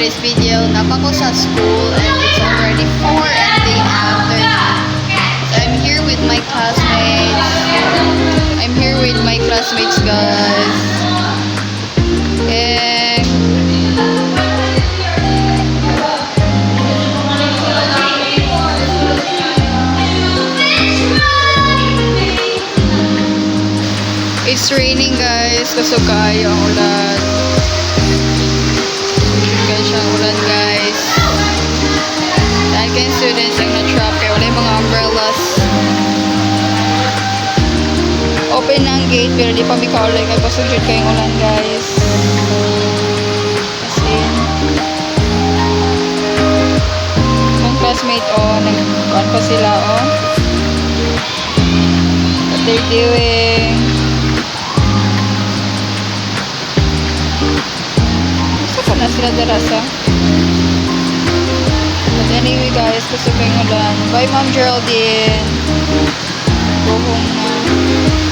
today's video, napa ko sa school and it's already 4 in the afternoon. So I'm here with my classmates. Guys. And it's raining guys, kasukay ang ulan. Kaya siyang ulan guys. Dahil kayo students ang na-trap kaya wala yung mga umbrellas. Open na ang gate pero di pa may kaulay kaya basog dyan kayong ulan guys. As in ang classmate nag-on pa sila what they're doing. Na sila darasa. But anyway guys, kasi kayong ulan. Bye Ma'am Geraldine. Go home na.